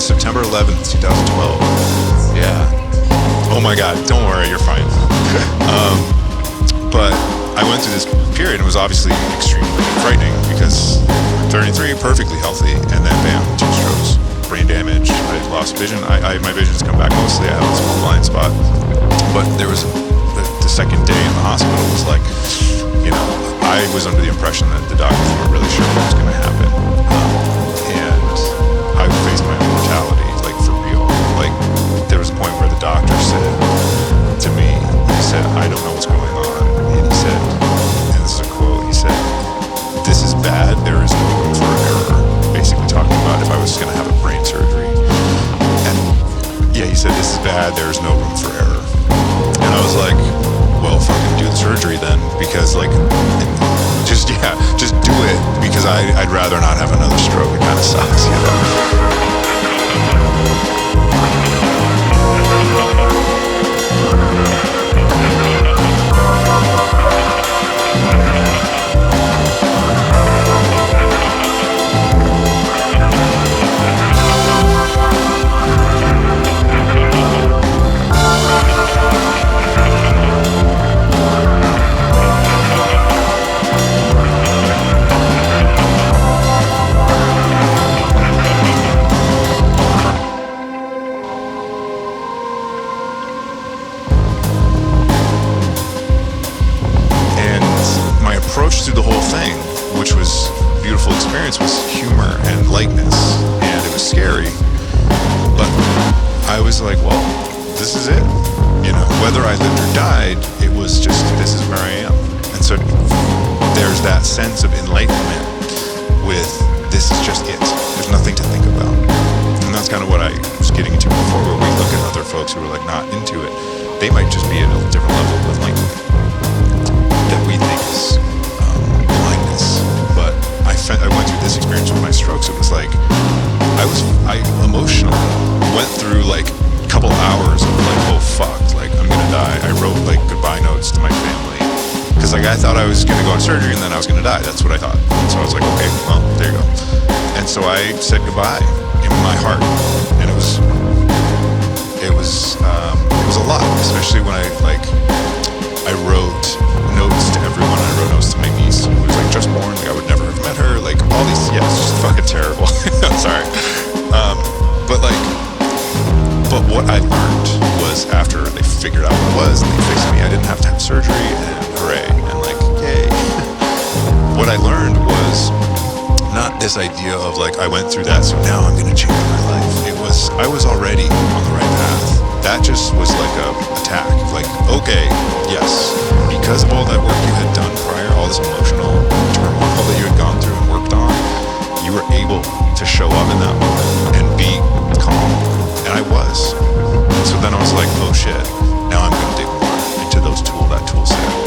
September 11th, 2012. Yeah. Oh my God, don't worry, you're fine. But I went through this period and it was obviously extremely frightening because I'm 33, perfectly healthy, and then bam, 2 strokes, brain damage, I lost vision. My vision's come back mostly, I have a small blind spot. But there was, the second day in the hospital was like, I was under the impression that the doctors weren't really sure what was going to happen. And I faced my own mortality, like for real. Like, there was a point where the doctor said to me, he said, I don't know what's going on. And he said, and this is a quote, he said, this is bad, there is no room for error. Basically talking about if I was going to have a brain surgery. And yeah, he said, this is bad, there is no room for error. And I was like, well, fucking do the surgery then, because like, just do it, because I'd rather not have another stroke. It kind of sucks, approach through the whole thing, which was a beautiful experience, was humor and lightness, and it was scary, but I was like, well, this is it, whether I lived or died, it was just, this is where I am. And so there's that sense of enlightenment with, this is just it, there's nothing to think about. And that's kind of what I was getting into before, where we look at other folks who are like not into it, they might just be at a different level of enlightenment that we think is blindness. But I went through this experience with my strokes. It was like I emotionally went through like a couple hours of like, oh fuck, like I'm gonna die. I wrote like goodbye notes to my family because like I thought I was gonna go on surgery and then I was gonna die. That's what I thought. And so I was like, okay, well, there you go. And so I said goodbye in my heart, and it was a lot, especially when I wrote notes to everyone. I wrote notes to my niece, who was like just born. Like I would never have met her. Like all these, yeah, it's just fucking terrible. I'm sorry. But what I learned was after they figured out what it was and they fixed me, I didn't have to have surgery, and hooray, and like yay. What I learned was not this idea of like I went through that, so now I'm gonna change my life. I was already on the right path. That just was like a attack. Like, okay, yes, because of all that work you had done prior, all this emotional turmoil that you had gone through and worked on, you were able to show up in that moment and be calm. And I was. So then I was like, oh shit, now I'm gonna dig more into that tool set.